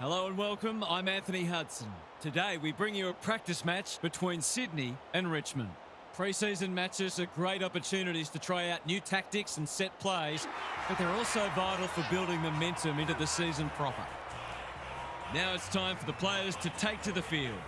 Hello and welcome, I'm Anthony Hudson. Today we bring you a practice match between Sydney and Richmond. Pre-season matches are great opportunities to try out new tactics and set plays, but they're also vital for building momentum into the season proper. Now it's time for the players to take to the field.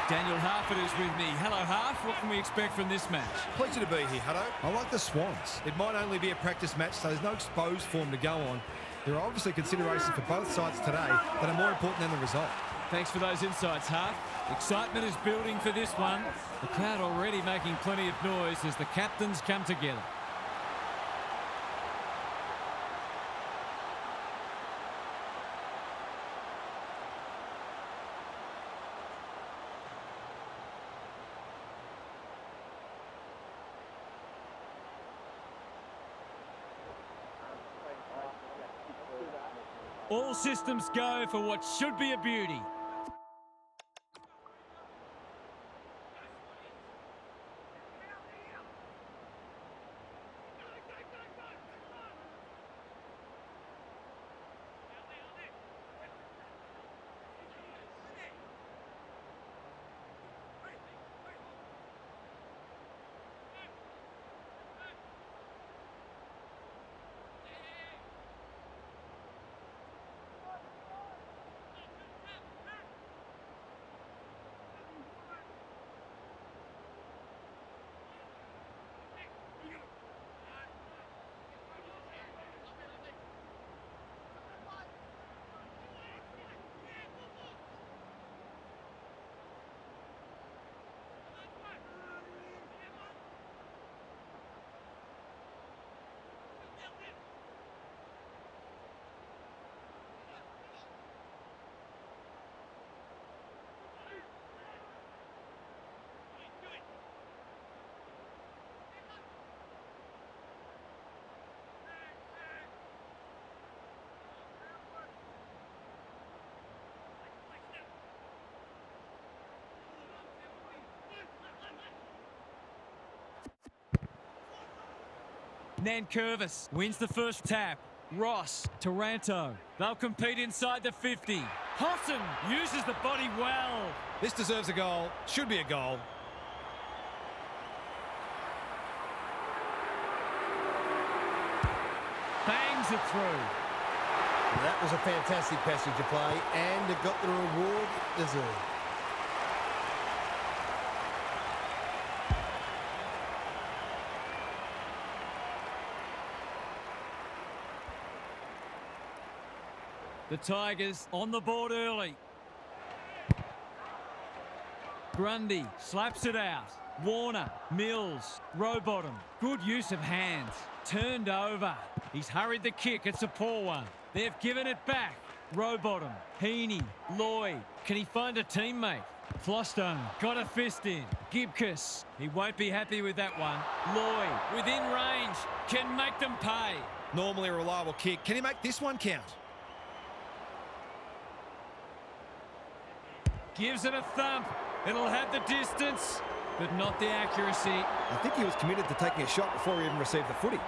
Daniel Harford is with me. Hello, Harf. What can we expect from this match? Pleasure to be here, Hutto. I like the Swans. It might only be a practice match, so there's no exposed form to go on. There are obviously considerations for both sides today that are more important than the result. Thanks for those insights, Harf. Excitement is building for this one. The crowd already making plenty of noise as the captains come together. All systems go for what should be a beauty. Nankervis wins the first tap. Ross, Taranto. They'll compete inside the 50. Houghton uses the body well. This deserves a goal. Should be a goal. Bangs it through. That was a fantastic passage of play, and it got the reward it deserved. The Tigers on the board early. Grundy slaps it out. Warner, Mills, Rowbottom. Good use of hands. Turned over. He's hurried the kick. It's a poor one. They've given it back. Rowbottom, Heaney, Lloyd. Can he find a teammate? Flostone got a fist in. Gibcus, he won't be happy with that one. Lloyd, within range, can make them pay. Normally a reliable kick. Can he make this one count? Gives it a thump. It'll have the distance, but not the accuracy. I think he was committed to taking a shot before he even received the footy.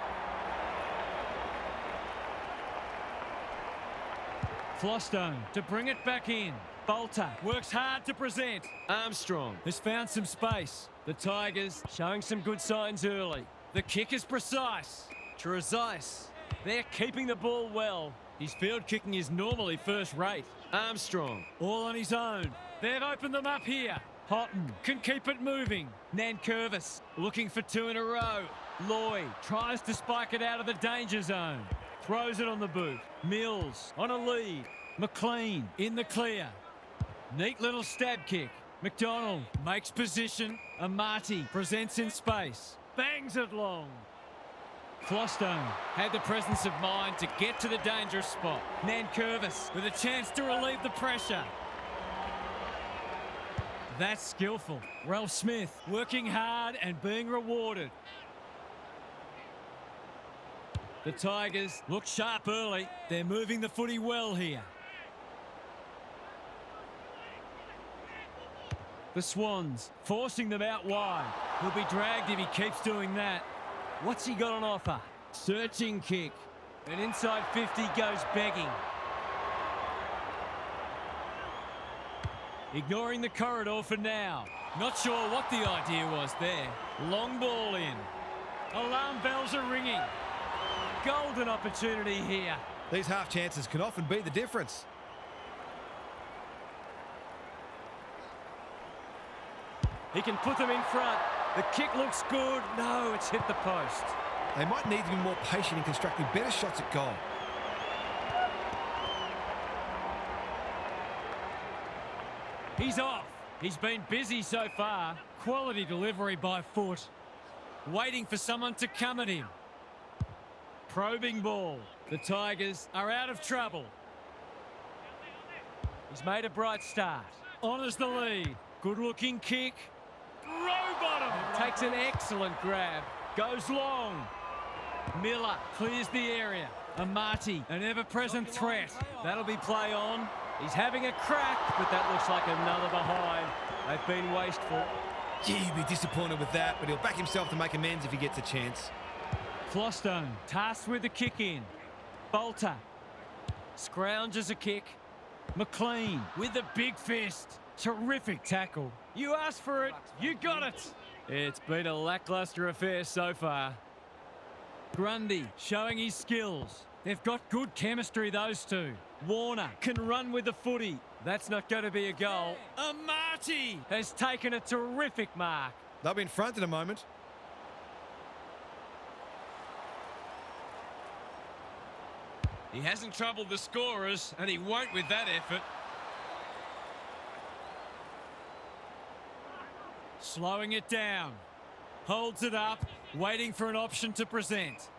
Flostone to bring it back in. Bolter works hard to present. Armstrong has found some space. The Tigers showing some good signs early. The kick is precise. Trezise, they're keeping the ball well. His field kicking is normally first rate. Armstrong, all on his own. They've opened them up here. Houghton can keep it moving. Nankervis looking for two in a row. Lloyd tries to spike it out of the danger zone. Throws it on the boot. Mills on a lead. McLean in the clear. Neat little stab kick. McDonald makes position. Amati presents in space. Bangs it long. Flostone had the presence of mind to get to the dangerous spot. Nankervis with a chance to relieve the pressure. That's skillful. Ralph Smith working hard and being rewarded. The Tigers look sharp early. They're moving the footy well here. The Swans forcing them out wide. He'll be dragged if he keeps doing that. What's he got on offer? Searching kick. And inside 50 goes begging. Ignoring the corridor for now. Not sure what the idea was there. Long ball in. Alarm bells are ringing. Golden opportunity here. These half chances can often be the difference. He can put them in front. The kick looks good. No, it's hit the post. They might need to be more patient in constructing better shots at goal. He's off. He's been busy so far. Quality delivery by foot. Waiting for someone to come at him. Probing ball. The Tigers are out of trouble. He's made a bright start. Honours the lead. Good-looking kick. Row bottom. Takes an excellent grab. Goes long. Miller clears the area. Amati, an ever-present threat. That'll be play on. He's having a crack, but that looks like another behind. They've been wasteful. Gee, he'd be disappointed with that, but he'll back himself to make amends if he gets a chance. Clostone tasked with the kick in. Bolter scrounges a kick. McLean with the big fist. Terrific tackle. You asked for it, you got it. It's been a lacklustre affair so far. Grundy showing his skills. They've got good chemistry, those two. Warner can run with the footy. That's not going to be a goal. Amati has taken a terrific mark. They'll be in front in a moment. He hasn't troubled the scorers, and he won't with that effort. Slowing it down. Holds it up, waiting for an option to present.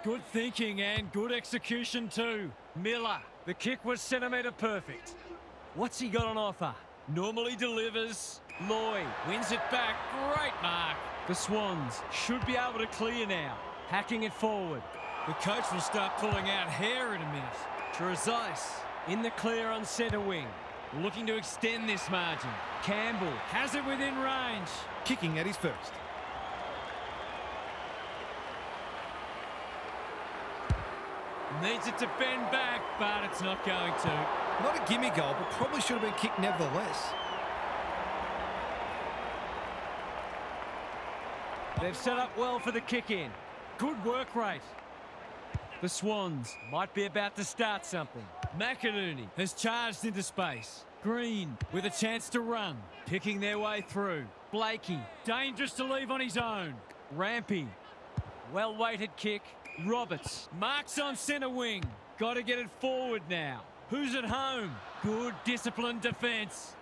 Good thinking and good execution too. Miller, the kick was centimetre perfect. What's he got on offer? Normally delivers. Lloyd wins it back. Great mark. The Swans should be able to clear now. Hacking it forward. The coach will start pulling out hair in a minute. Trezise in the clear on centre wing. Looking to extend this margin. Campbell has it within range. Kicking at his first. Needs it to bend back, but it's not going to. Not a gimme goal, but probably should have been kicked nevertheless. They've set up well for the kick in. Good work rate. The Swans might be about to start something. McInerney has charged into space. Green with a chance to run. Picking their way through. Blakey, dangerous to leave on his own. Rampy, well-weighted kick. Roberts marks on centre wing. Got to get it forward now. Who's at home? Good disciplined defence.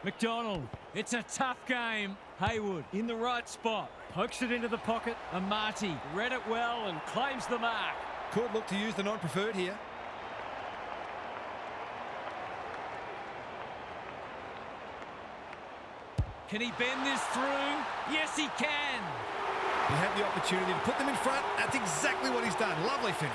McDonald, it's a tough game. Haywood in the right spot. Pokes it into the pocket. Amati read it well and claims the mark. Could look to use the non-preferred here. Can he bend this through? Yes, he can. He had the opportunity to put them in front. That's exactly what he's done. Lovely finish.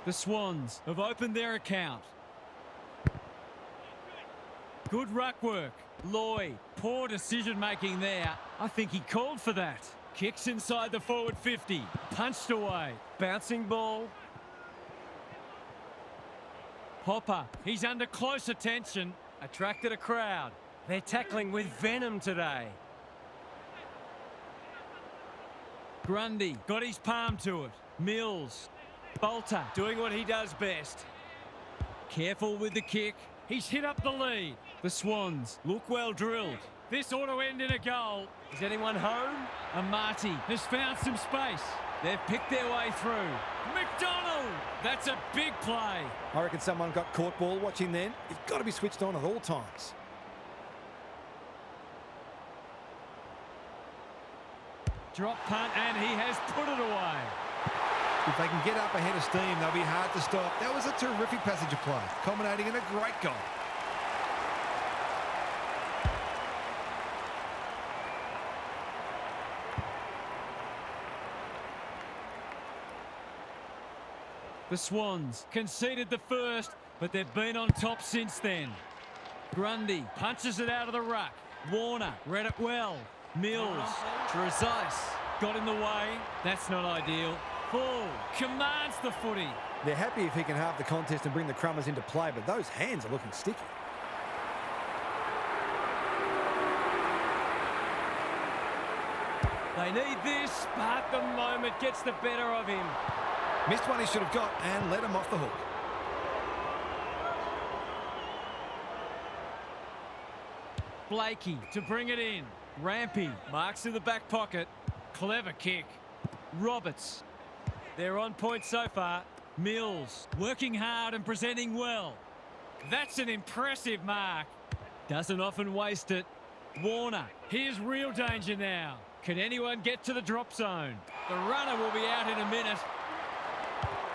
The Swans have opened their account. Good ruck work. Lloyd, poor decision-making there. I think he called for that. Kicks inside the forward 50. Punched away. Bouncing ball. Hopper, he's under close attention. Attracted a crowd. They're tackling with venom today. Grundy got his palm to it. Mills. Bolter doing what he does best. Careful with the kick. He's hit up the lead. The Swans look well drilled. This ought to end in a goal. Is anyone home? Amati has found some space. They've picked their way through. McDonald! That's a big play. I reckon someone got caught ball watching then. You've got to be switched on at all times. Drop punt, and he has put it away. If they can get up ahead of steam, they'll be hard to stop. That was a terrific passage of play, culminating in a great goal. The Swans conceded the first, but they've been on top since then. Grundy punches it out of the ruck. Warner read it well. Mills, Trezise got in the way. That's not ideal. Full commands the footy. They're happy if he can halve the contest and bring the Crummers into play, but those hands are looking sticky. They need this, but the moment gets the better of him. Missed one he should have got and let him off the hook. Blakey to bring it in. Rampy marks in the back pocket. Clever kick. Roberts. They're on point so far. Mills working hard and presenting well. That's an impressive mark. Doesn't often waste it. Warner. Here's real danger now. Can anyone get to the drop zone? The runner will be out in a minute.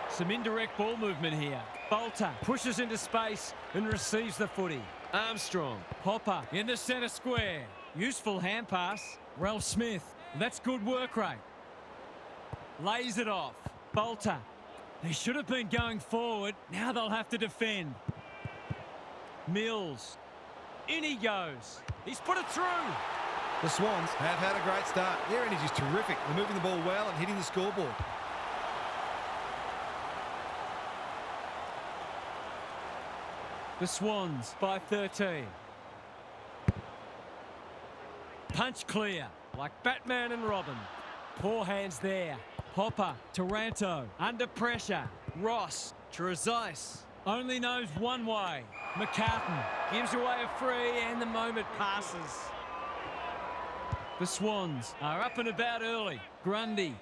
Some indirect ball movement here. Bolter pushes into space and receives the footy. Armstrong. Hopper in the centre square. Useful hand pass. Ralph Smith. That's good work rate. Lays it off. Bolter. They should have been going forward. Now they'll have to defend. Mills. In he goes. He's put it through. The Swans have had a great start. Their energy's terrific. They're moving the ball well and hitting the scoreboard. The Swans by 13. Punch clear, like Batman and Robin. Poor hands there. Hopper, Taranto, under pressure. Ross, Trezise, only knows one way. McCartan gives away a free and the moment passes. The Swans are up and about early. Grundy.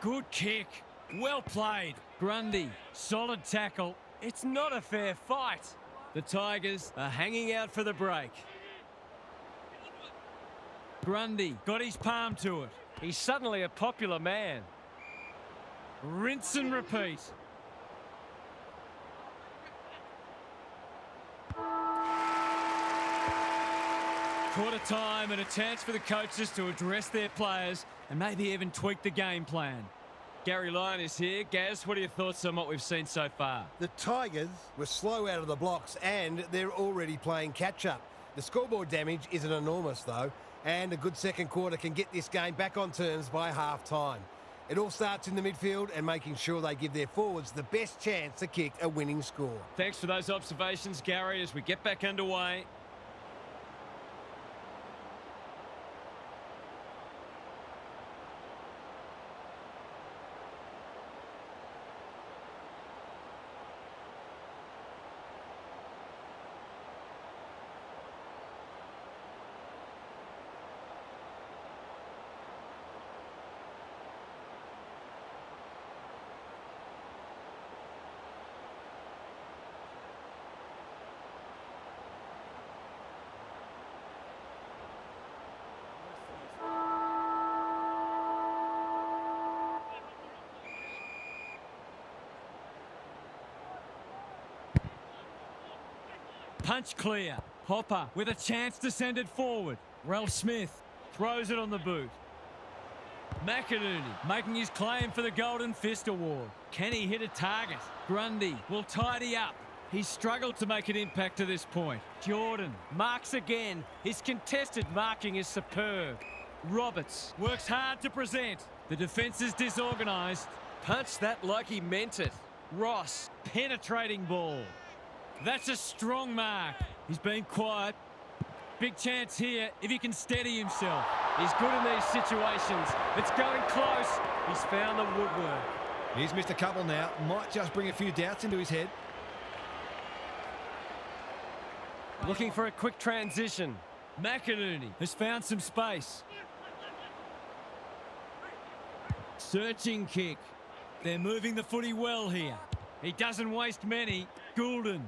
Good kick. Well played. Grundy, solid tackle. It's not a fair fight. The Tigers are hanging out for the break. Grundy got his palm to it. He's suddenly a popular man. Rinse and repeat. Quarter time and a chance for the coaches to address their players and maybe even tweak the game plan. Gary Lyon is here. Gaz, what are your thoughts on what we've seen so far? The Tigers were slow out of the blocks and they're already playing catch-up. The scoreboard damage isn't enormous, though, and a good second quarter can get this game back on terms by half-time. It all starts in the midfield and making sure they give their forwards the best chance to kick a winning score. Thanks for those observations, Gary, as we get back underway. Punch clear. Hopper with a chance to send it forward. Ralph Smith throws it on the boot. McInerney making his claim for the Golden Fist Award. Can he hit a target? Grundy will tidy up. He's struggled to make an impact to this point. Jordan marks again. His contested marking is superb. Roberts works hard to present. The defence is disorganised. Punch that like he meant it. Ross, penetrating ball. That's a strong mark. He's been quiet. Big chance here if he can steady himself. He's good in these situations. It's going close. He's found the woodwork. He's missed a couple now. Might just bring a few doubts into his head. Looking for a quick transition. McInerney has found some space. Searching kick. They're moving the footy well here. He doesn't waste many. Goulden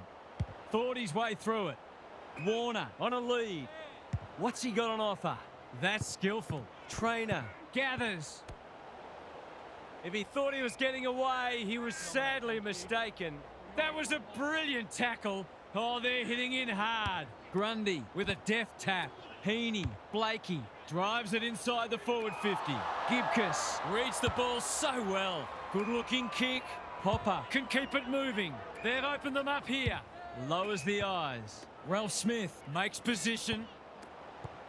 thought his way through it. Warner on a lead. What's he got on offer? That's skillful. Trainer gathers. If he thought he was getting away, he was sadly mistaken. That was a brilliant tackle. Oh, they're hitting in hard. Grundy with a deft tap. Heaney, Blakey drives it inside the forward 50. Gibcus reads the ball so well. Good-looking kick. Popper can keep it moving. They've opened them up here. Lowers the eyes. Ralph Smith makes position.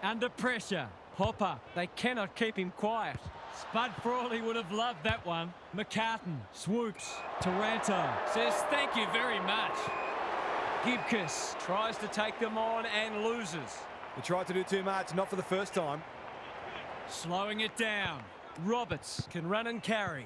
Under pressure. Popper, they cannot keep him quiet. Spud Frawley would have loved that one. McCartan swoops. Taranto says thank you very much. Gibcus tries to take them on and loses. He tried to do too much, not for the first time. Slowing it down. Roberts can run and carry.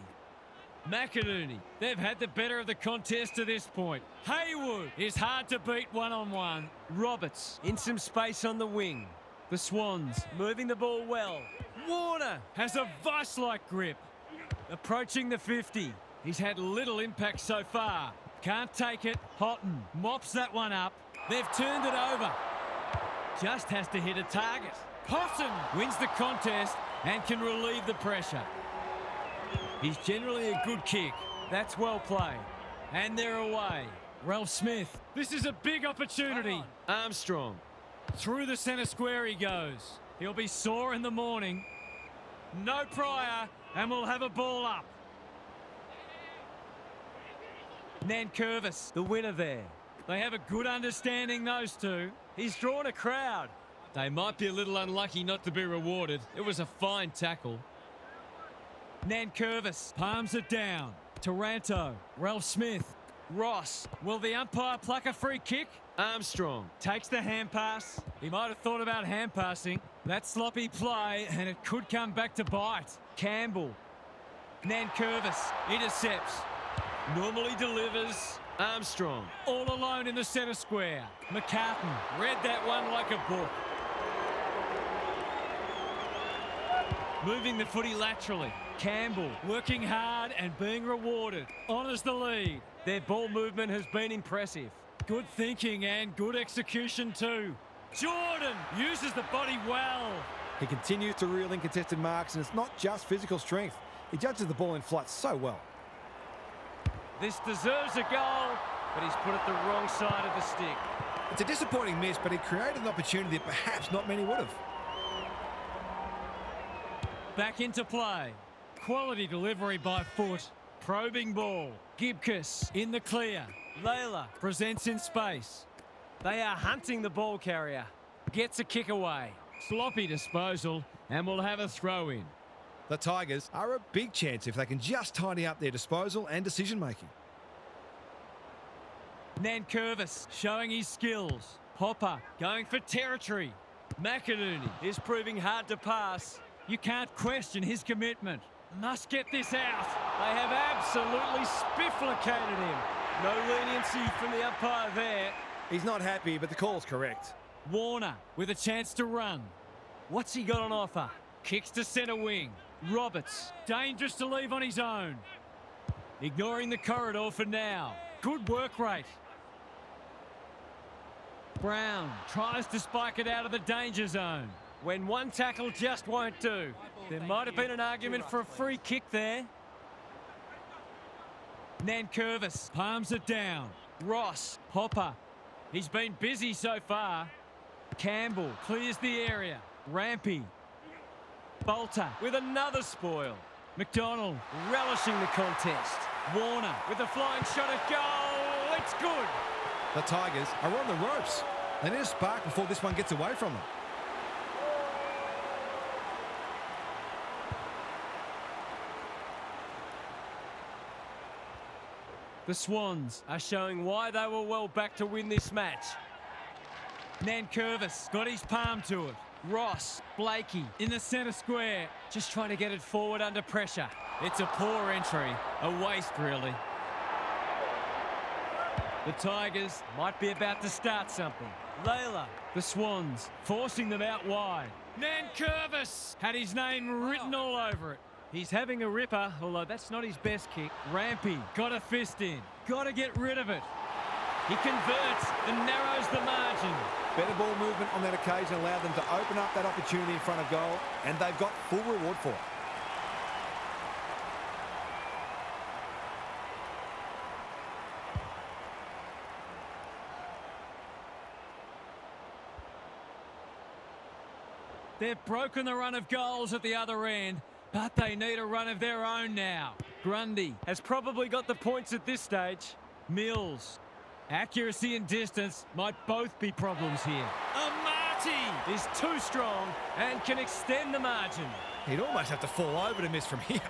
McInerney, they've had the better of the contest to this point. Haywood is hard to beat one-on-one. Roberts in some space on the wing. The Swans moving the ball well. Warner has a vice-like grip. Approaching the 50. He's had little impact so far. Can't take it. Houghton mops that one up. They've turned it over. Just has to hit a target. Houghton wins the contest and can relieve the pressure. He's generally a good kick. That's well played. And they're away. Ralph Smith. This is a big opportunity. Armstrong. Through the centre square he goes. He'll be sore in the morning. No prior, and we'll have a ball up. Nankervis, the winner there. They have a good understanding, those two. He's drawn a crowd. They might be a little unlucky not to be rewarded. It was a fine tackle. Nankervis palms it down. Taranto, Ralph Smith, Ross. Will the umpire pluck a free kick? Armstrong takes the hand pass. He might have thought about hand passing. That sloppy play, and it could come back to bite. Campbell. Nankervis intercepts. Normally delivers. Armstrong all alone in the centre square. McCartan read that one like a book. Moving the footy laterally. Campbell working hard and being rewarded. Honours the lead. Their ball movement has been impressive. Good thinking and good execution too. Jordan uses the body well. He continues to reel in contested marks, and it's not just physical strength. He judges the ball in flight so well. This deserves a goal, but he's put it the wrong side of the stick. It's a disappointing miss, but he created an opportunity that perhaps not many would have. Back into play. Quality delivery by foot. Probing ball. Gibcus in the clear. Layla presents in space. They are hunting the ball carrier. Gets a kick away. Sloppy disposal, and we'll have a throw in. The Tigers are a big chance if they can just tidy up their disposal and decision-making. Nankervis showing his skills. Popper going for territory. McInerney is proving hard to pass. You can't question his commitment. Must get this out. They have absolutely spifflicated him. No leniency from the umpire there. He's not happy, but the call's correct. Warner with a chance to run. What's he got on offer? Kicks to centre wing. Roberts, dangerous to leave on his own. Ignoring the corridor for now. Good work rate. Brown tries to spike it out of the danger zone. When one tackle just won't do. There might have been an argument for a free kick there. Nankervis palms it down. Ross, Popper. He's been busy so far. Campbell clears the area. Rampy. Bolter with another spoil. McDonald relishing the contest. Warner with a flying shot at goal. It's good. The Tigers are on the ropes. They need a spark before this one gets away from them. The Swans are showing why they were well back to win this match. Nankervis got his palm to it. Ross, Blakey in the centre square, just trying to get it forward under pressure. It's a poor entry, a waste really. The Tigers might be about to start something. Layla, the Swans, forcing them out wide. Nankervis had his name written all over it. He's having a ripper, although that's not his best kick. Rampy got a fist in. Got to get rid of it. He converts and narrows the margin. Better ball movement on that occasion allowed them to open up that opportunity in front of goal, and they've got full reward for it. They've broken the run of goals at the other end, but they need a run of their own now. Grundy has probably got the points at this stage. Mills. Accuracy and distance might both be problems here. Amati is too strong and can extend the margin. He'd almost have to fall over to miss from here.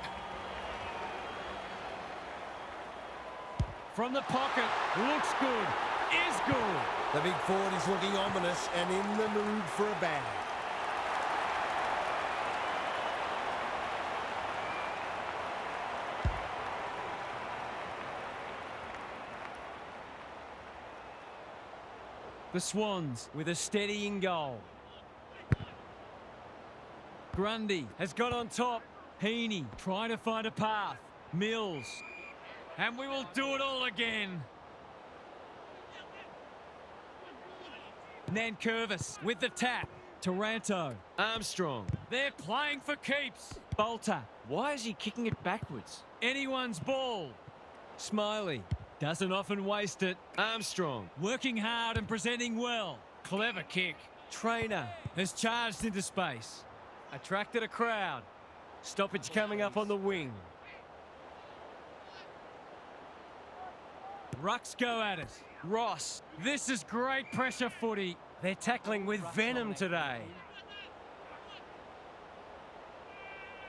From the pocket, looks good, is good. The big forward is looking ominous and in the mood for a bag. The Swans with a steadying goal. Grundy has got on top. Heaney trying to find a path. Mills. And we will do it all again. Nankervis with the tap. Taranto. Armstrong. They're playing for keeps. Bolter. Why is he kicking it backwards? Anyone's ball. Smiley. Doesn't often waste it. Armstrong. Working hard and presenting well. Clever kick. Trainer has charged into space. Attracted a crowd. Stoppage coming up on the wing. Rucks go at it. Ross. This is great pressure footy. They're tackling with venom today.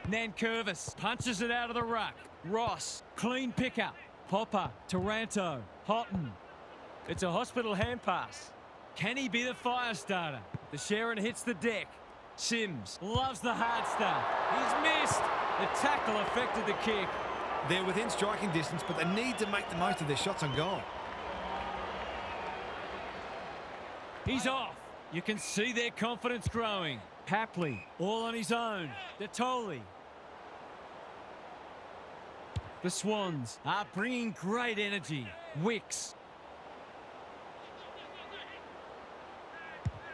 Nankervis punches it out of the ruck. Ross. Clean pickup. Popper, Taranto, Houghton. It's a hospital hand pass. Can he be the fire starter? The Sharon hits the deck. Sims loves the hard stuff. He's missed. The tackle affected the kick. They're within striking distance, but they need to make the most of their shots on goal. He's off. You can see their confidence growing. Hapley, all on his own. Detoli. The Swans are bringing great energy. Wicks.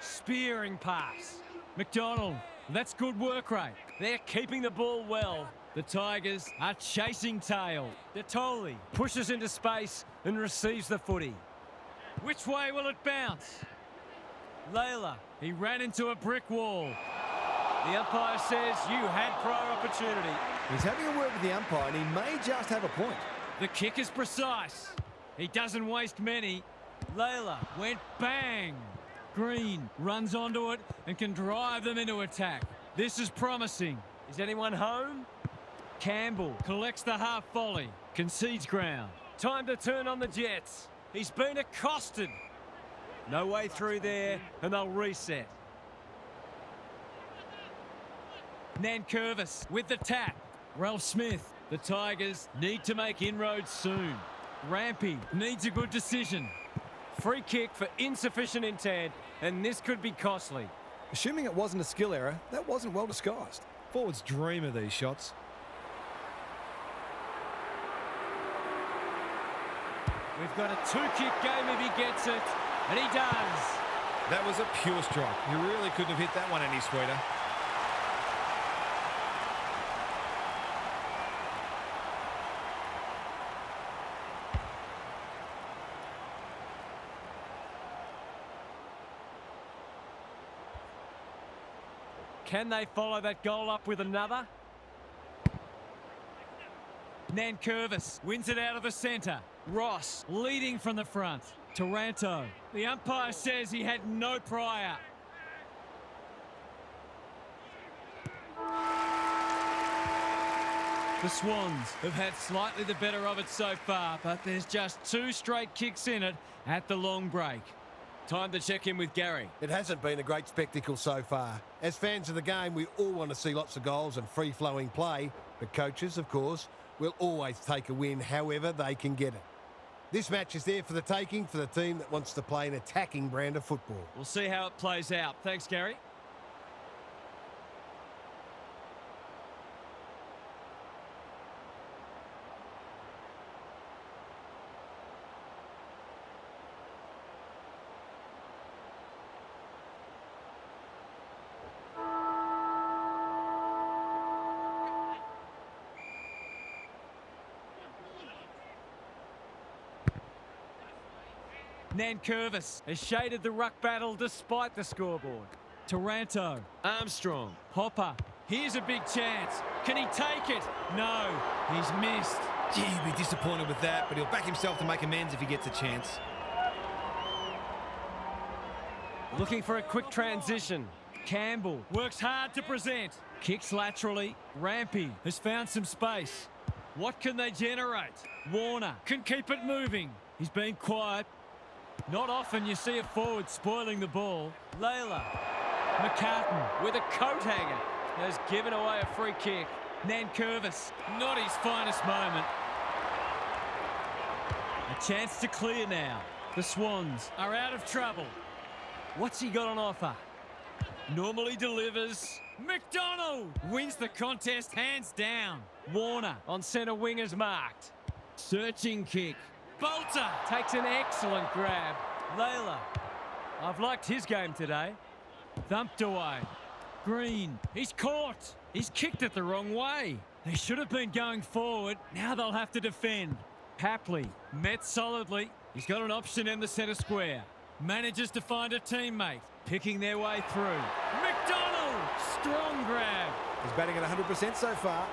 Spearing pass. McDonald. That's good work rate. They're keeping the ball well. The Tigers are chasing tail. Detoli pushes into space and receives the footy. Which way will it bounce? Layla. He ran into a brick wall. The umpire says you had prior opportunity. He's having a word with the umpire, and he may just have a point. The kick is precise. He doesn't waste many. Layla went bang. Green runs onto it and can drive them into attack. This is promising. Is anyone home? Campbell collects the half volley. Concedes ground. Time to turn on the Jets. He's been accosted. No way through there, and they'll reset. Nankervis with the tap. Ralph Smith. The Tigers need to make inroads soon. Rampy needs a good decision. Free kick for insufficient intent, and this could be costly. Assuming it wasn't a skill error, that wasn't well disguised. Forwards dream of these shots. We've got a two-kick game if he gets it, and he does. That was a pure strike. You really couldn't have hit that one any sweeter. Can they follow that goal up with another? Nankervis wins it out of the centre. Ross leading from the front. Taranto. The umpire says he had no prior. The Swans have had slightly the better of it so far, but there's just two straight kicks in it at the long break. Time to check in with Gary. It hasn't been a great spectacle so far. As fans of the game, we all want to see lots of goals and free-flowing play, but coaches, of course, will always take a win however they can get it. This match is there for the taking for the team that wants to play an attacking brand of football. We'll see how it plays out. Thanks, Gary. Nankervis has shaded the ruck battle despite the scoreboard. Taranto. Armstrong. Hopper. Here's a big chance. Can he take it? No, he's missed. Gee, he'll be disappointed with that, but he'll back himself to make amends if he gets a chance. Looking for a quick transition. Campbell works hard to present. Kicks laterally. Rampy has found some space. What can they generate? Warner can keep it moving. He's been quiet. Not often you see a forward spoiling the ball. Layla. McCartan with a coat hanger has given away a free kick. Nankervis, not his finest moment. A chance to clear now. The Swans are out of trouble. What's he got on offer? Normally delivers. McDonald wins the contest hands down. Warner on centre wing is marked. Searching kick. Bolter takes an excellent grab. Layla. I've liked his game today. Thumped away. Green. He's caught. He's kicked it the wrong way. They should have been going forward. Now they'll have to defend. Papley met solidly. He's got an option in the centre square. Manages to find a teammate. Picking their way through. McDonald! Strong grab. He's batting at 100% so far.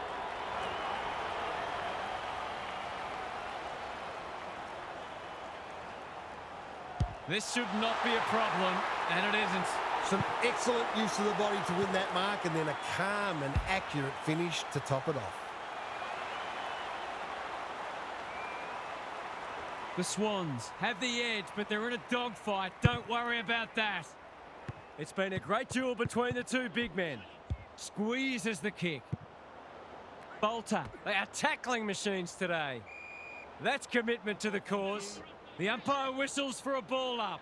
This should not be a problem, and it isn't. Some excellent use of the body to win that mark, and then a calm and accurate finish to top it off. The Swans have the edge, but they're in a dogfight. Don't worry about that. It's been a great duel between the two big men. Squeezes the kick. Bolter. They are tackling machines today. That's commitment to the cause. The umpire whistles for a ball up.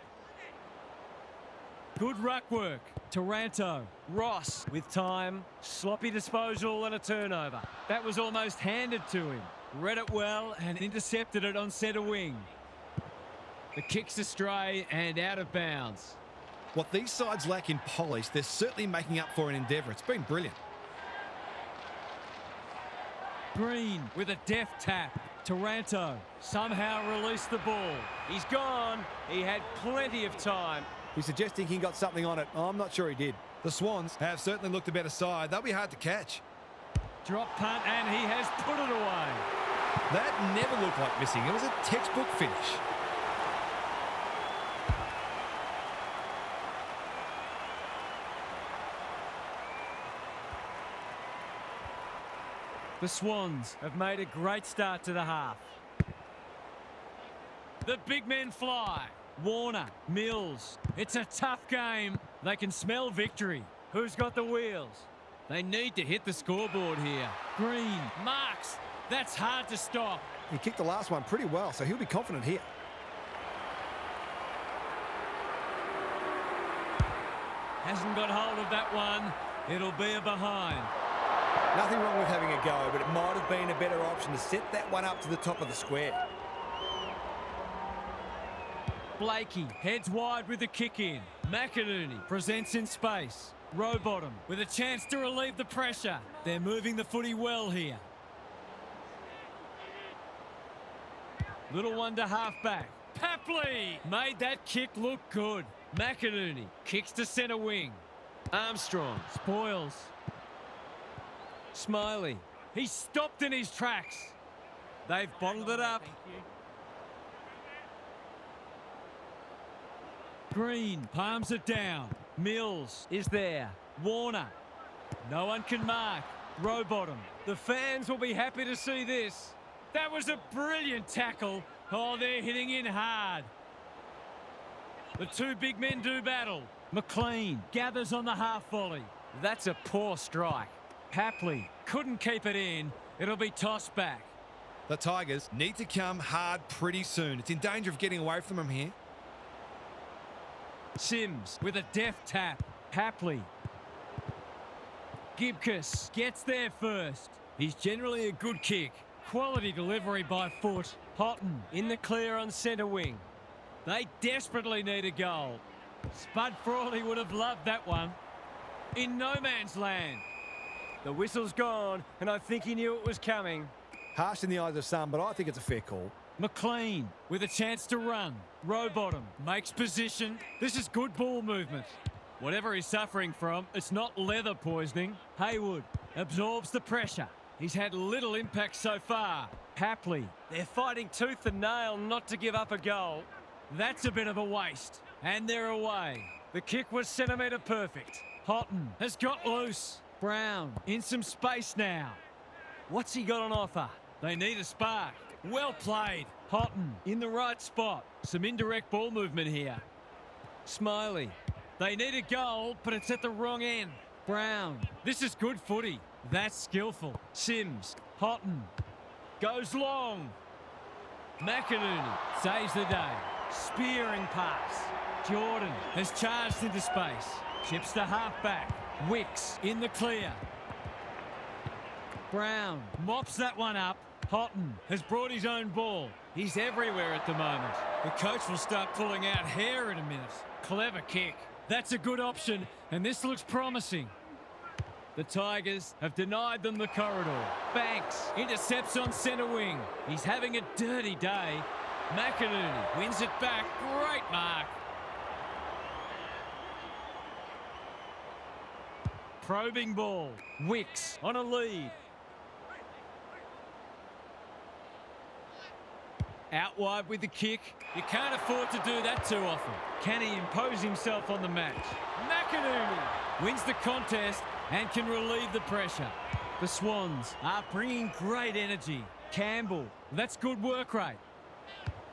Good ruck work. Taranto. Ross with time. Sloppy disposal and a turnover. That was almost handed to him. Read it well and intercepted it on centre wing. The kick's astray and out of bounds. What these sides lack in polish, they're certainly making up for in endeavour. It's been brilliant. Green with a deft tap. Taranto somehow released the ball. He's gone. He had plenty of time. He's suggesting he got something on it. I'm not sure he did. The Swans have certainly looked a better side. They'll be hard to catch. Drop punt and he has put it away. That never looked like missing. It was a textbook finish. The Swans have made a great start to the half. The big men fly. Warner, Mills. It's a tough game. They can smell victory. Who's got the wheels? They need to hit the scoreboard here. Green, marks. That's hard to stop. He kicked the last one pretty well, so he'll be confident here. Hasn't got hold of that one. It'll be a behind. Nothing wrong with having a go, but it might have been a better option to set that one up to the top of the square. Blakey heads wide with the kick in. McInerney presents in space. Rowbottom with a chance to relieve the pressure. They're moving the footy well here. Little one to half back. Papley made that kick look good. McInerney kicks to centre wing. Armstrong spoils. Smiley. He's stopped in his tracks. They've bottled it up. Green palms it down. Mills is there. Warner. No one can mark. Rowbottom. The fans will be happy to see this. That was a brilliant tackle. Oh, they're hitting in hard. The two big men do battle. McLean gathers on the half volley. That's a poor strike. Papley couldn't keep it in. It'll be tossed back. The Tigers need to come hard pretty soon. It's in danger of getting away from them here. Sims with a deft tap. Papley. Gibcus gets there first. He's generally a good kick. Quality delivery by foot. Houghton in the clear on centre wing. They desperately need a goal. Spud Frawley would have loved that one. In no man's land. The whistle's gone, and I think he knew it was coming. Harsh in the eyes of some, but I think it's a fair call. McLean with a chance to run. Rowbottom makes position. This is good ball movement. Whatever he's suffering from, it's not leather poisoning. Haywood absorbs the pressure. He's had little impact so far. Hapley, they're fighting tooth and nail not to give up a goal. That's a bit of a waste. And they're away. The kick was centimetre perfect. Houghton has got loose. Brown in some space now. What's he got on offer? They need a spark. Well played. Houghton in the right spot. Some indirect ball movement here. Smiley. They need a goal, but it's at the wrong end. Brown. This is good footy. That's skillful. Sims. Houghton. Goes long. McInerney saves the day. Spearing pass. Jordan has charged into space. Chips to half-back. Wicks in the clear. Brown mops that one up. Houghton has brought his own ball. He's everywhere at the moment. The coach will start pulling out hair in a minute. Clever kick. That's a good option, and this looks promising. The Tigers have denied them the corridor. Banks intercepts on centre wing. He's having a dirty day. McInerney wins it back. Great mark. Probing ball. Wicks on a lead. Out wide with the kick. You can't afford to do that too often. Can he impose himself on the match? McInerney wins the contest and can relieve the pressure. The Swans are bringing great energy. Campbell, that's good work rate.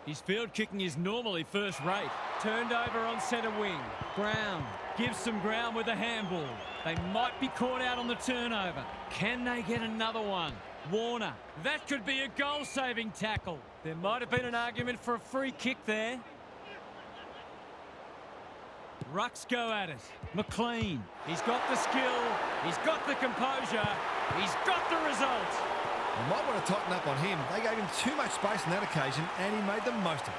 His field kicking is normally first rate. Turned over on centre wing. Brown gives some ground with a handball. They might be caught out on the turnover. Can they get another one? Warner, that could be a goal-saving tackle. There might have been an argument for a free kick there. Rucks go at it. McLean, he's got the skill, he's got the composure, he's got the result. You might want to tighten up on him. They gave him too much space on that occasion, and he made the most of it.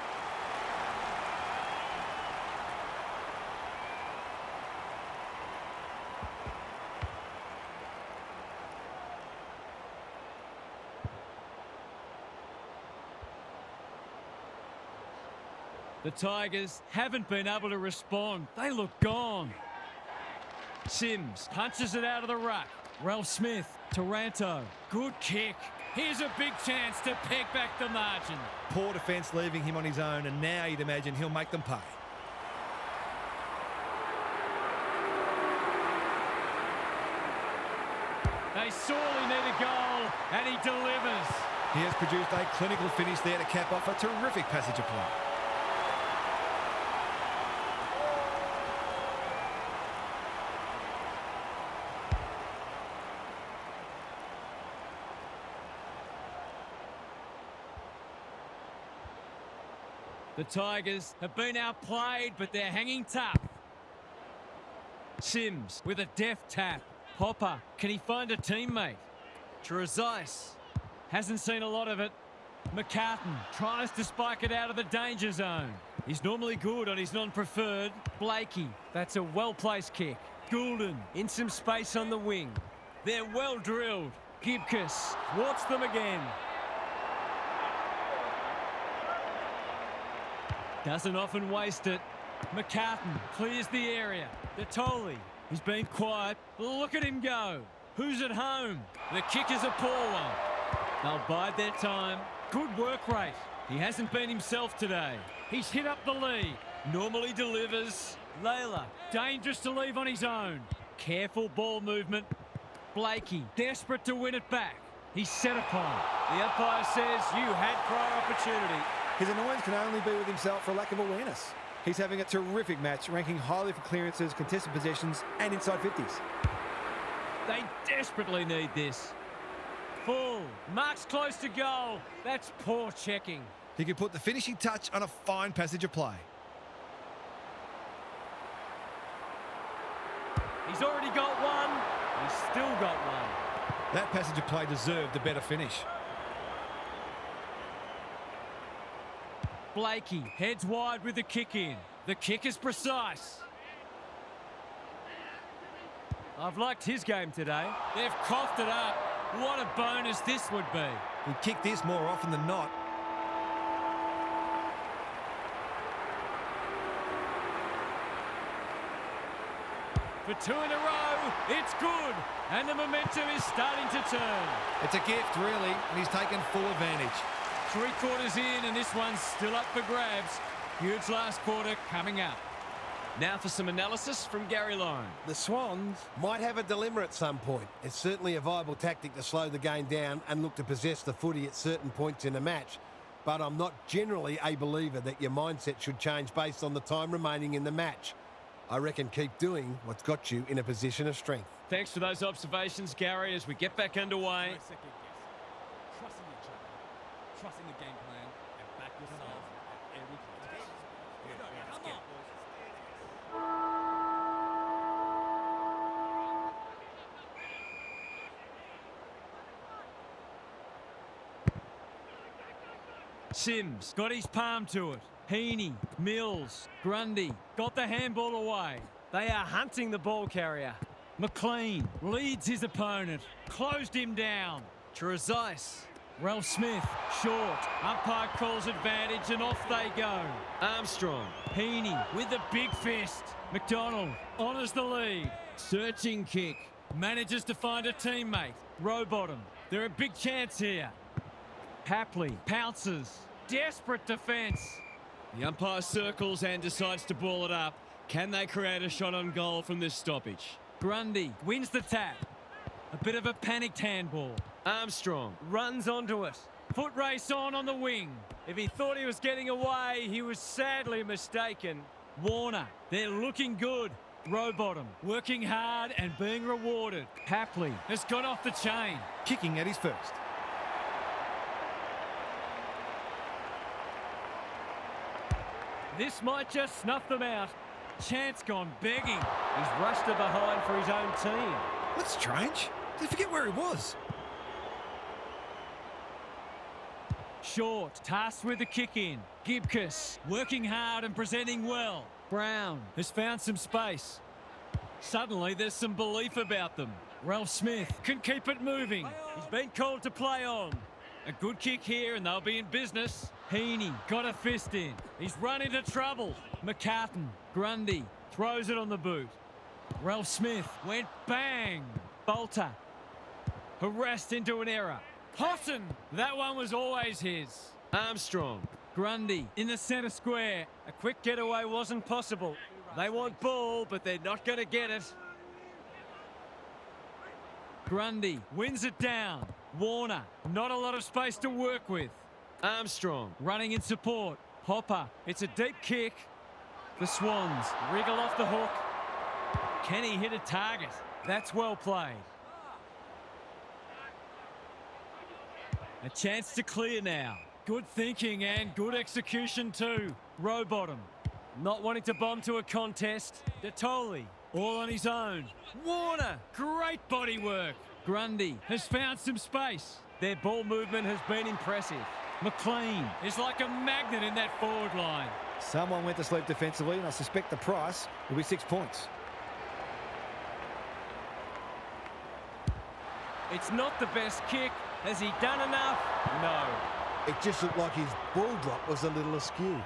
The Tigers haven't been able to respond. They look gone. Sims punches it out of the ruck. Ralph Smith, Taranto. Good kick. Here's a big chance to peg back the margin. Poor defence leaving him on his own, and now you'd imagine he'll make them pay. They sorely need a goal, and he delivers. He has produced a clinical finish there to cap off a terrific passage of play. The Tigers have been outplayed, but they're hanging tough. Sims with a deft tap. Hopper, can he find a teammate? Trezise hasn't seen a lot of it. McCartan tries to spike it out of the danger zone. He's normally good on his non-preferred. Blakey, that's a well-placed kick. Goulden in some space on the wing. They're well drilled. Gibcus thwarts them again. Doesn't often waste it. McCartan clears the area. Detoli, he's been quiet. Look at him go. Who's at home? The kick is a poor one. They'll bide their time. Good work rate. He hasn't been himself today. He's hit up the lead. Normally delivers. Layla, dangerous to leave on his own. Careful ball movement. Blakey, desperate to win it back. He's set upon. The umpire says you had prior opportunity. His annoyance can only be with himself for lack of awareness. He's having a terrific match, ranking highly for clearances, contested possessions, and inside 50s. They desperately need this. Full. Mark's close to goal. That's poor checking. He could put the finishing touch on a fine passage of play. He's already got one. He's still got one. That passage of play deserved a better finish. Blakey heads wide with the kick in. The kick is precise. I've liked his game today. They've coughed it up. What a bonus this would be. He'd kick this more often than not. for 2 in a row. It's good. And the momentum is starting to turn. It's a gift, really, and he's taken full advantage. 3 quarters in, and this one's still up for grabs. Huge last quarter coming up. Now for some analysis from Gary Lyon. The Swans might have a dilemma at some point. It's certainly a viable tactic to slow the game down and look to possess the footy at certain points in a match. But I'm not generally a believer that your mindset should change based on the time remaining in the match. I reckon keep doing what's got you in a position of strength. Thanks for those observations, Gary, as we get back underway. Trusting each other, trusting the game plan, and back yourself at every contest. Come on. Sims got his palm to it. Heaney, Mills, Grundy got the handball away. They are hunting the ball carrier. McLean leads his opponent. Closed him down. Trezise. Ralph Smith, short. Umpire calls advantage and off they go. Armstrong. Heaney with a big fist. McDonald honours the lead. Searching kick. Manages to find a teammate. Rowbottom. They're a big chance here. Hapley pounces. Desperate defence. The umpire circles and decides to ball it up. Can they create a shot on goal from this stoppage? Grundy wins the tap. A bit of a panicked handball. Armstrong runs onto it. Foot race on the wing. If he thought he was getting away, he was sadly mistaken. Warner, they're looking good. Rowbottom working hard and being rewarded. Hapley has got off the chain. Kicking at his first. This might just snuff them out. Chance gone begging. He's rushed to behind for his own team. That's strange. Did he forget where he was? Short, tasked with the kick in. Gibcus working hard and presenting well. Brown has found some space. Suddenly there's some belief about them. Ralph Smith can keep it moving. He's been called to play on. A good kick here and they'll be in business. Heaney got a fist in. He's run into trouble. McCartan, Grundy throws it on the boot. Ralph Smith went bang. Bolter harassed into an error. Houghton, that one was always his. Armstrong, Grundy in the centre square. A quick getaway wasn't possible. They want ball, but they're not going to get it. Grundy wins it down. Warner, not a lot of space to work with. Armstrong running in support. Hopper, it's a deep kick. The Swans wriggle off the hook. Can he hit a target? That's well played. A chance to clear now. Good thinking and good execution too. Rowbottom, not wanting to bomb to a contest. Detoli, all on his own. Warner, great body work. Grundy has found some space. Their ball movement has been impressive. McLean is like a magnet in that forward line. Someone went to sleep defensively, and I suspect the price will be 6 points. It's not the best kick. Has he done enough? No. It just looked like his ball drop was a little askew.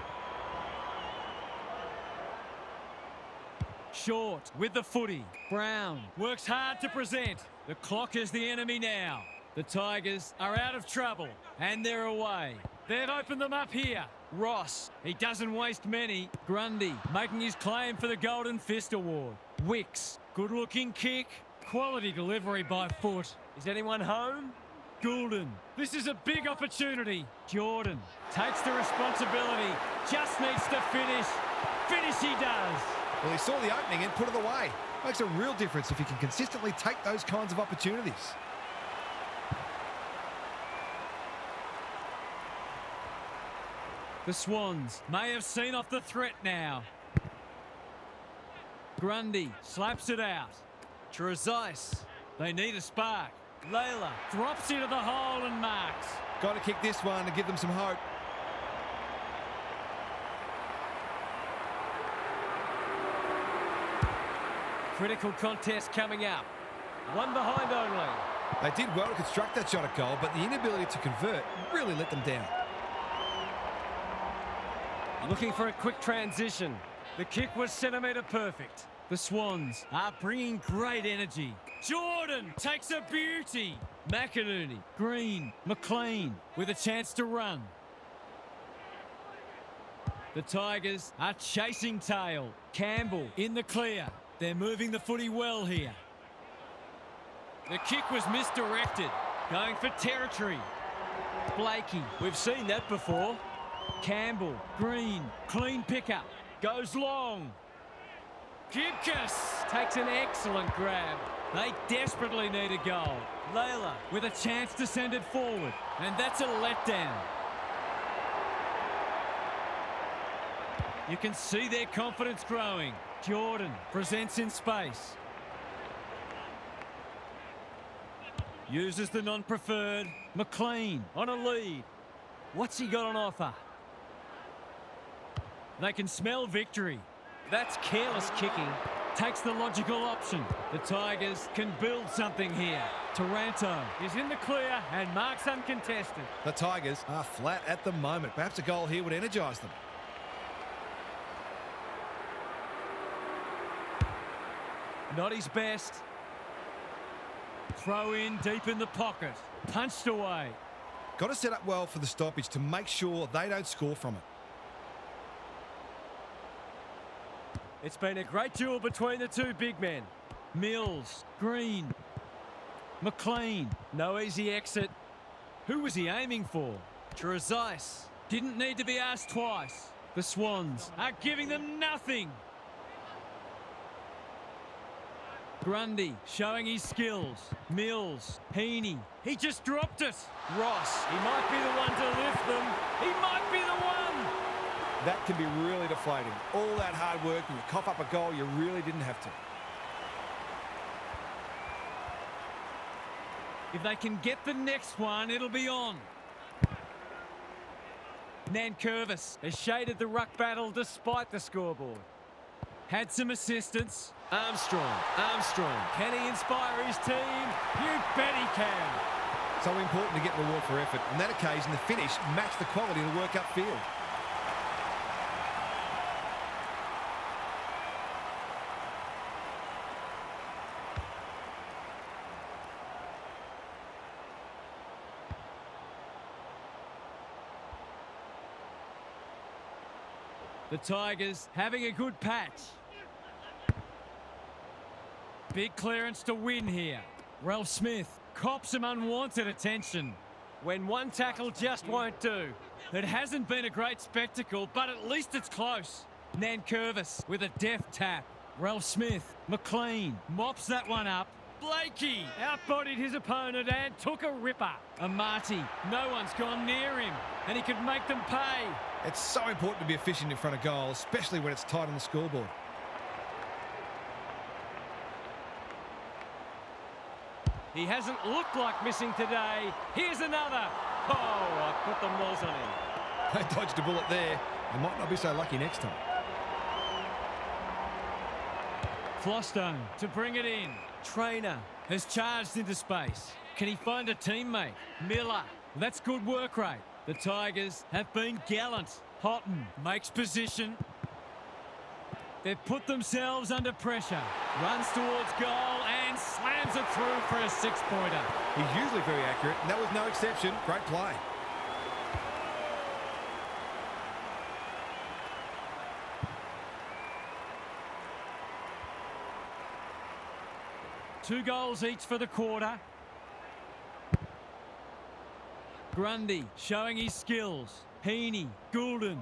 Short with the footy. Brown works hard to present. The clock is the enemy now. The Tigers are out of trouble and they're away. They've opened them up here. Ross, he doesn't waste many. Grundy making his claim for the Golden Fist Award. Wicks, good looking kick. Quality delivery by foot. Is anyone home? Goulden, this is a big opportunity. Jordan takes the responsibility. Just needs to finish. Finish he does. Well, he saw the opening and put it away. Makes a real difference if you can consistently take those kinds of opportunities. The Swans may have seen off the threat now. Grundy slaps it out. Trezise, they need a spark. Layla drops into the hole and marks. Got to kick this one to give them some hope. Critical contest coming up. One behind only. They did well to construct that shot at goal, but the inability to convert really let them down. Looking for a quick transition. The kick was centimetre perfect. The Swans are bringing great energy. Jordan takes a beauty. McInerney, Green, McLean with a chance to run. The Tigers are chasing tail. Campbell in the clear. They're moving the footy well here. The kick was misdirected. Going for territory. Blakey, we've seen that before. Campbell, Green, clean pickup. Goes long. Gibcus takes an excellent grab. They desperately need a goal. Layla with a chance to send it forward. And that's a letdown. You can see their confidence growing. Jordan presents in space. Uses the non-preferred. McLean on a lead. What's he got on offer? They can smell victory. That's careless kicking. Takes the logical option. The Tigers can build something here. Taranto is in the clear and marks uncontested. The Tigers are flat at the moment. Perhaps a goal here would energise them. Not his best. Throw in deep in the pocket. Punched away. Got to set up well for the stoppage to make sure they don't score from it. It's been a great duel between the two big men. Mills, Green, McLean. No easy exit. Who was he aiming for? Trezise. Didn't need to be asked twice. The Swans are giving them nothing. Grundy showing his skills. Mills, Heaney. He just dropped it. Ross, he might be the one to lift them. He might be the one. That can be really deflating. All that hard work and you cough up a goal you really didn't have to. If they can get the next one, it'll be on. Nankervis has shaded the ruck battle despite the scoreboard. Had some assistance. Armstrong. Can he inspire his team? You bet he can. So important to get reward for effort. On that occasion, the finish matched the quality of the work upfield. The Tigers having a good patch. Big clearance to win here. Ralph Smith cops some unwanted attention. When one tackle just won't do. It hasn't been a great spectacle, but at least it's close. Nankervis with a deft tap. Ralph Smith, McLean mops that one up. Blakey outbodied his opponent and took a ripper. Amati, no one's gone near him, and he could make them pay. It's so important to be efficient in front of goal, especially when it's tight on the scoreboard. He hasn't looked like missing today. Here's another. Oh, I put the moz on him. They dodged a bullet there. They might not be so lucky next time. Flostone to bring it in. Trainer has charged into space. Can he find a teammate? Miller. That's good work rate. The Tigers have been gallant. Houghton makes position. They've put themselves under pressure. Runs towards goal and slams it through for a six-pointer. He's usually very accurate, and that was no exception. Great play. Two goals each for the quarter. Grundy showing his skills. Heaney, Goulden.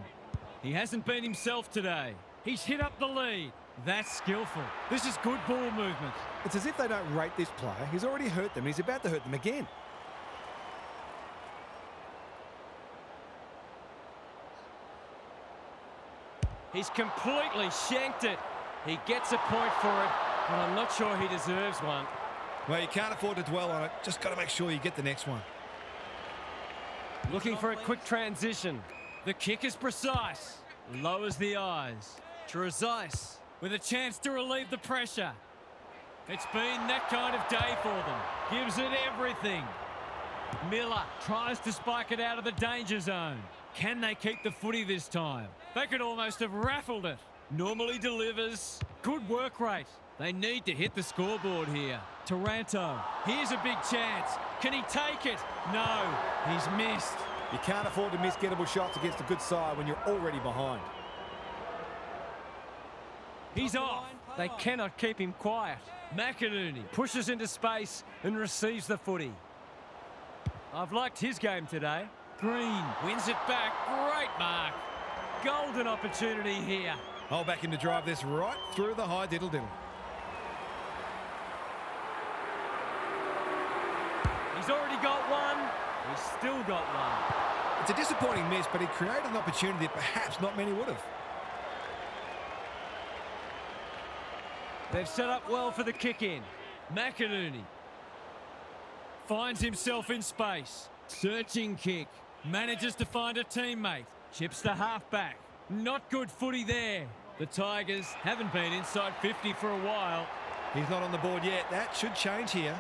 He hasn't been himself today. He's hit up the lead. That's skillful. This is good ball movement. It's as if they don't rate this player. He's already hurt them. He's about to hurt them again. He's completely shanked it. He gets a point for it, but I'm not sure he deserves one. Well, you can't afford to dwell on it. Just got to make sure you get the next one. Looking for a quick transition. The kick is precise. Lowers the eyes. Trezise with a chance to relieve the pressure. It's been that kind of day for them. Gives it everything. Miller tries to spike it out of the danger zone. Can they keep the footy this time? They could almost have raffled it. Normally delivers. Good work rate. They need to hit the scoreboard here. Taranto, here's a big chance. Can he take it? No, he's missed. You can't afford to miss gettable shots against a good side when you're already behind. He's off. They cannot keep him quiet. McInerney pushes into space and receives the footy. I've liked his game today. Green wins it back. Great mark. Golden opportunity here. I'll back him to drive this right through the high diddle-diddle. He's already got one. He's still got one. It's a disappointing miss, but he created an opportunity that perhaps not many would have. They've set up well for the kick-in. McInerney finds himself in space. Searching kick. Manages to find a teammate. Chips the halfback. Not good footy there. The Tigers haven't been inside 50 for a while. He's not on the board yet. That should change here.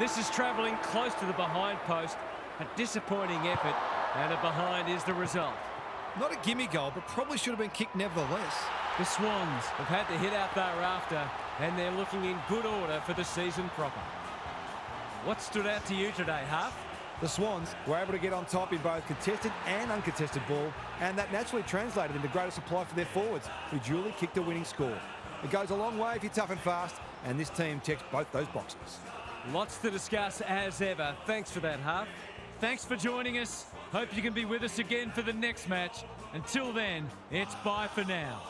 This is travelling close to the behind post. A disappointing effort, and a behind is the result. Not a gimme goal, but probably should have been kicked nevertheless. The Swans have had the hit out they're after, and they're looking in good order for the season proper. What stood out to you today, Huff? The Swans were able to get on top in both contested and uncontested ball, and that naturally translated into greater supply for their forwards, who duly kicked a winning score. It goes a long way if you're tough and fast, and this team checks both those boxes. Lots to discuss as ever. Thanks for that, Huff. Thanks for joining us. Hope you can be with us again for the next match. Until then, it's bye for now.